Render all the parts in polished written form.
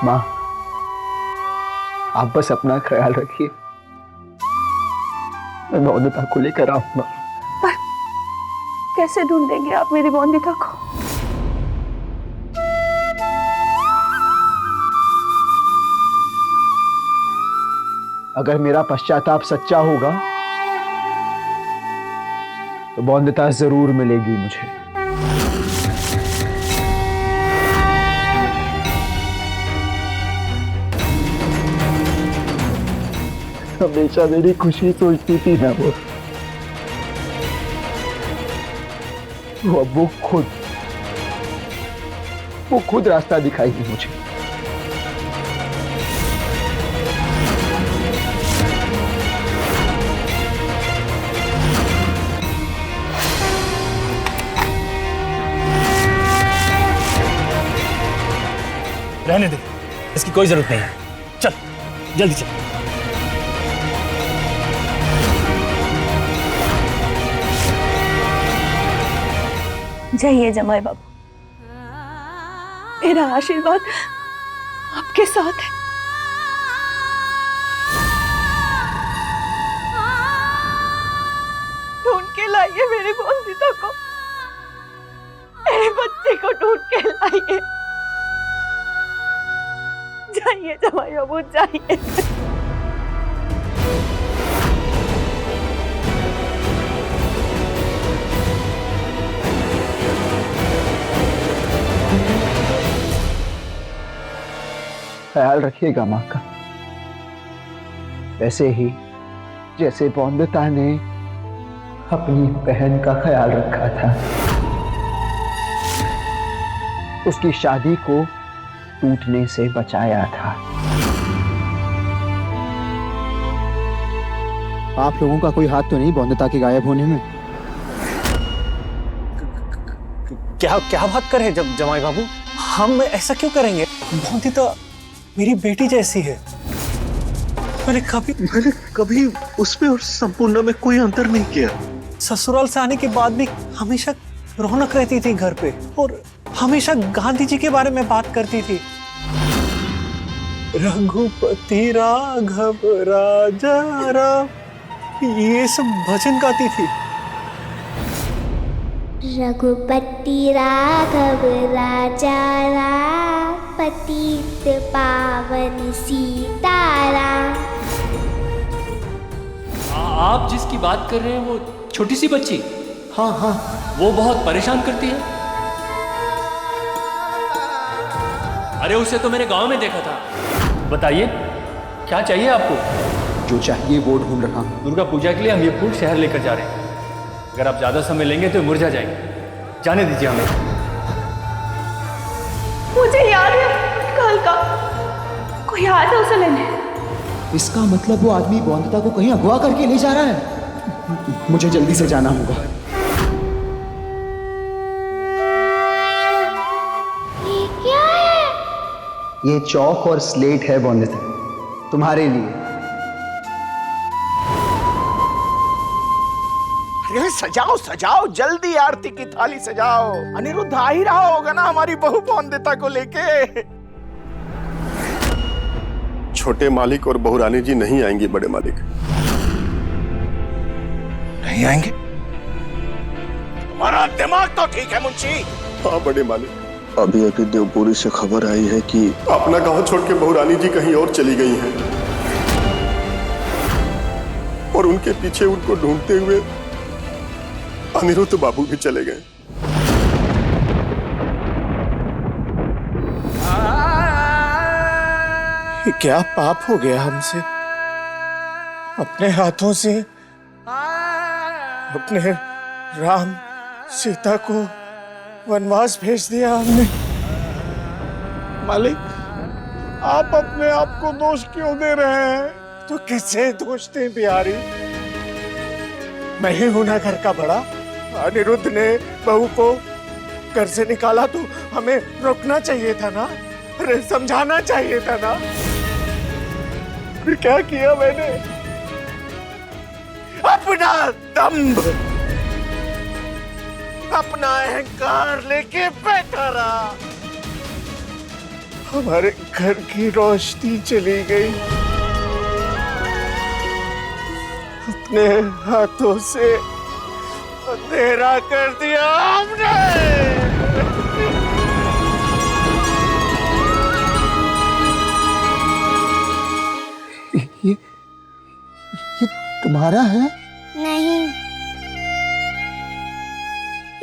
माँ, आप बस अपना ख्याल रखिए, मैं बोंदिता को लेकर आऊंगा। पर कैसे ढूंढेंगे आप मेरी बोंदिता को? अगर मेरा पश्चाताप सच्चा होगा तो बोंदिता जरूर मिलेगी मुझे। हमेशा मेरी खुशी सोचती थी ना अब वो खुद रास्ता दिखाएगी मुझे। रहने दे, इसकी कोई जरूरत नहीं है। चल जल्दी चल। जाइए जमाई बाबू, मेरा आशीर्वाद आपके साथ है। ढूंढ के लाइए मेरी बोंदिता को, मेरे बच्चे को ढूंढ के लाइए। जाइए जमाई बाबू, जाइए। ख्याल रखिएगा माँ का, वैसे ही जैसे बोंदिता ने अपनी बहन का ख्याल रखा था, उसकी शादी को टूटने से बचाया था। आप लोगों का कोई हाथ तो नहीं बोंदिता के गायब होने में? क्या क्या बात कर रहे हैं जब जमाई बाबू? हम ऐसा क्यों करेंगे? बोंदिता मेरी बेटी जैसी है। मैंने कभी उसमें और संपूर्ण में कोई अंतर नहीं किया। ससुराल से आने के बाद भी हमेशा रौनक रहती थी घर पे, और हमेशा गांधी जी के बारे में बात करती थी। रघुपति राघव राजा राम, ये सब भजन गाती थी। रघुपति राघव राजा राम, पतित पावन सीताराम। आप जिसकी बात कर रहे हैं वो छोटी सी बच्ची? हाँ हाँ, वो बहुत परेशान करती है। अरे उसे तो मेरे गांव में देखा था। बताइए क्या चाहिए आपको? जो चाहिए वो ढूंढ रहा हूं। दुर्गा पूजा के लिए हम ये फूल शहर लेकर जा रहे हैं। अगर आप ज्यादा समय लेंगे तो मुरझा जाएंगे। जाने दीजिए हमें। मुझे याद है कल का कोई आया था उसे लेने। इसका मतलब वो आदमी बोंदिता को कहीं अगवा करके ले जा रहा है। मुझे जल्दी से जाना होगा। ये क्या है? ये चौक और स्लेट है बोंदिता, तुम्हारे लिए। अरे सजाओ सजाओ, जल्दी आरती की थाली सजाओ। अनिरुद्ध आ ही रहा होगा ना हमारी बहू बोंदिता को लेके। छोटे मालिक और बहुरानी जी नहीं आएंगे बड़े मालिक। नहीं आएंगे? तुम्हारा दिमाग तो ठीक है मुंशी। हाँ बड़े मालिक, अभी देवपुरी से खबर आई है कि अपना गांव छोड़ के बहुरानी जी कहीं और चली गई हैं, और उनके पीछे उनको ढूंढते हुए अनिरुद्ध बाबू भी चले गए। क्या पाप हो गया हमसे? अपने हाथों से अपने राम सीता को वनवास भेज दिया हमने। मालिक, आप अपने आप को दोष क्यों दे रहे हैं? तो किससे दोष दें बिहारी? मैं ही हूं ना घर का बड़ा। अनिरुद्ध ने बहू को घर से निकाला तो हमें रोकना चाहिए था ना, अरे समझाना चाहिए था ना। फिर क्या किया मैंने? अपना दंभ, अपना अहंकार लेके बैठा रहा। हमारे घर की रोशनी चली गई। अपने हाथों से अंधेरा कर दिया हमने। ये तुम्हारा है? नहीं,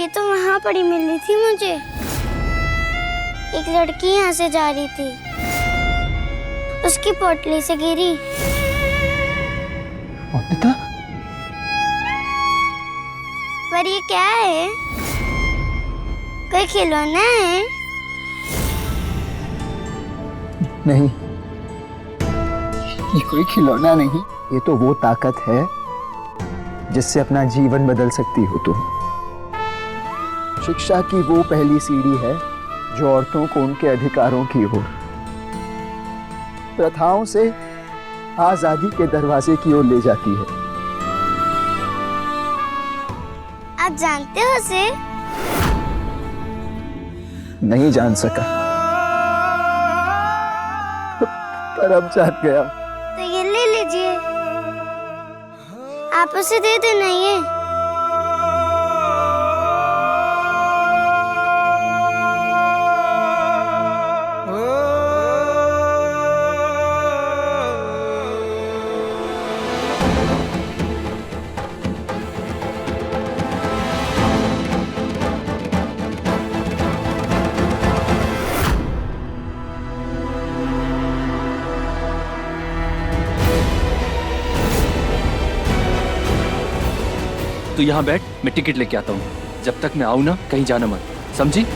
ये तो वहां पड़ी मिली थी मुझे। एक लड़की यहाँ से जा रही थी, उसकी पोटली से गिरी। अमृता? पर ये क्या है? कोई खिलौना है? नहीं, ये कोई खिलौना नहीं। ये तो वो ताकत है जिससे अपना जीवन बदल सकती हो तुम। शिक्षा की वो पहली सीढ़ी है जो औरतों को उनके अधिकारों की ओर, प्रथाओं से आजादी के दरवाजे की ओर ले जाती है। आप जानते हो उसे? नहीं जान सका, पर अब जान गया। तो ये ले लीजिए, आप उसे दे देना ये। तू यहाँ बैठ, मैं टिकट लेके आता हूँ। जब तक मैं आऊँ ना, कहीं जाना मत, समझी?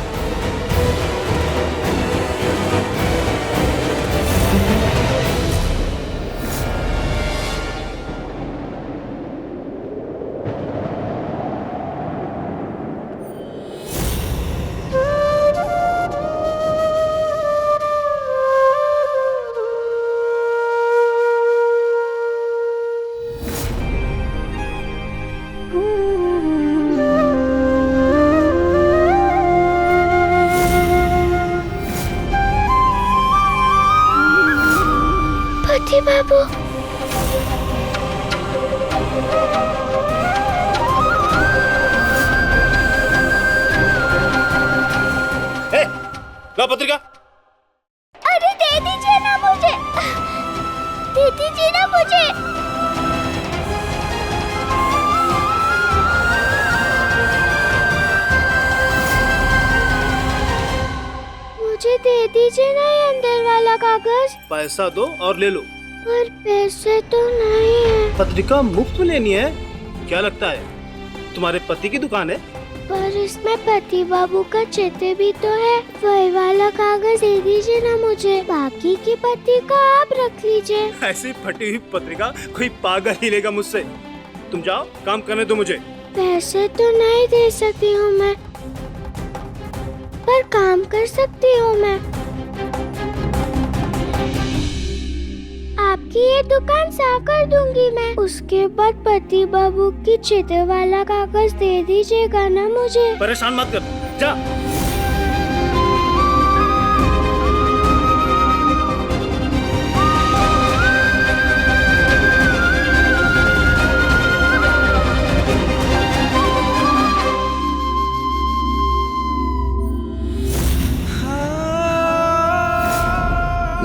पति बाबू, ला पत्रिका। अरे दे दीजिए ना मुझे, दे दीजिए ना मुझे। मुझे दे दीजिए ना ये अंदर वाला कागज। पैसा दो और ले लो। पर पैसे तो नहीं है। पत्रिका मुफ्त में लेनी है? क्या लगता है तुम्हारे पति की दुकान है? पर इसमें पति बाबू का चित्र भी तो है। वही वाला कागज दे दीजिए ना मुझे, बाकी की पत्ती का आप रख लीजिए। ऐसी फटी हुई पत्रिका कोई पागल ही लेगा मुझसे। तुम जाओ, काम करने दो मुझे। पैसे तो नहीं दे सकती हूँ मैं, पर काम कर सकती हूँ मैं। आपकी ये दुकान साफ कर दूंगी मैं। उसके बाद पति बाबू की चित्र वाला कागज दे दीजिएगा ना मुझे। परेशान मत कर, जा।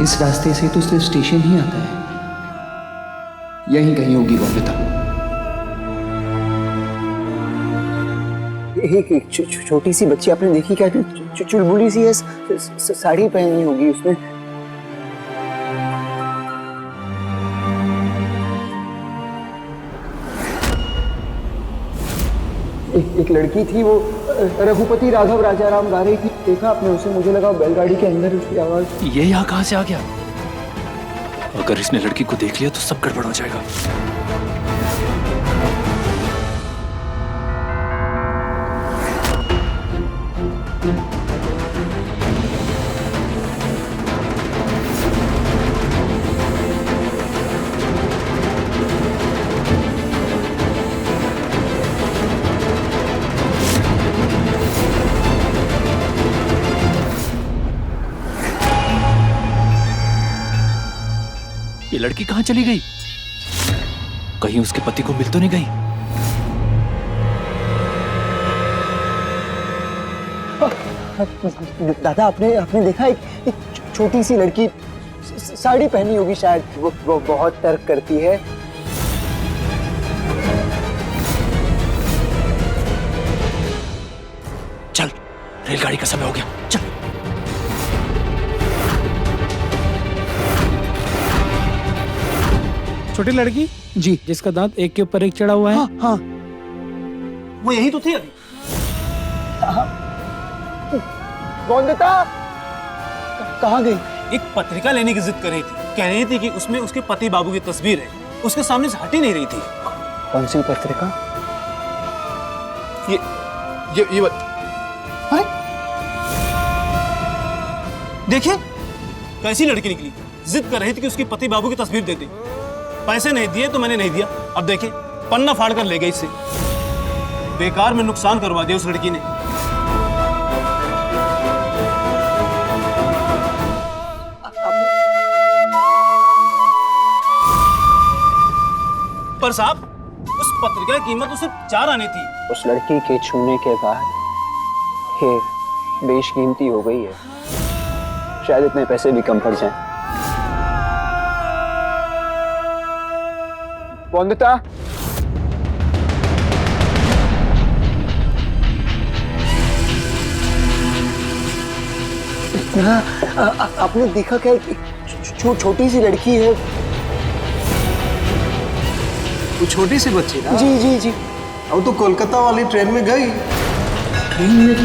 इस रास्ते से तो सिर्फ स्टेशन ही आता है। यहीं कहीं होगी वो अमृता। एक छोटी सी बच्ची आपने देखी क्या? चुलबुली सी है, साड़ी पहनी होगी उसने। एक लड़की थी, वो रघुपति राघव राजाराम गा रही थी। देखा आपने उसे? मुझे लगा बैलगाड़ी के अंदर उसकी आवाज। ये यहाँ कहाँ से आ गया? अगर इसने लड़की को देख लिया तो सब गड़बड़ हो जाएगा। ये लड़की कहाँ चली गई? कहीं उसके पति को मिल तो नहीं गई? दादा आपने आपने देखा एक छोटी सी लड़की साड़ी पहनी होगी शायद, वो बहुत तर्क करती है। चल, रेलगाड़ी का समय हो गया, चल। छोटी लड़की जी, जिसका दांत एक के ऊपर एक चढ़ा हुआ है। हाँ हाँ, वो यही तो थी अभी। वंदिता कहाँ गई? एक पत्रिका लेने की जिद कर रही थी, कह रही थी कि उसमें उसके पति बाबू की तस्वीर है, उसके सामने से हट ही नहीं रही थी। कौन सी पत्रिका? ये अरे देखिए कैसी लड़की निकली, जिद कर रही थी कि उसके पति बाबू की तस्वीर दे दे। पैसे नहीं दिए तो मैंने नहीं दिया। अब देखिए पन्ना फाड़ कर ले गई इससे। बेकार में नुकसान करवा दिया उस लड़की ने। पर साहब उस पत्रिका की कीमत तो सिर्फ 4 आने थी। उस लड़की के छूने के बाद ये बेशकीमती हो गई है, शायद इतने पैसे भी कम पड़ जाएं। वंदिता आपने देखा क्या छोटी सी लड़की है? वो छोटी सी बच्ची ना? जी जी जी। अब तो कोलकाता वाली ट्रेन में गई। ट्रेन में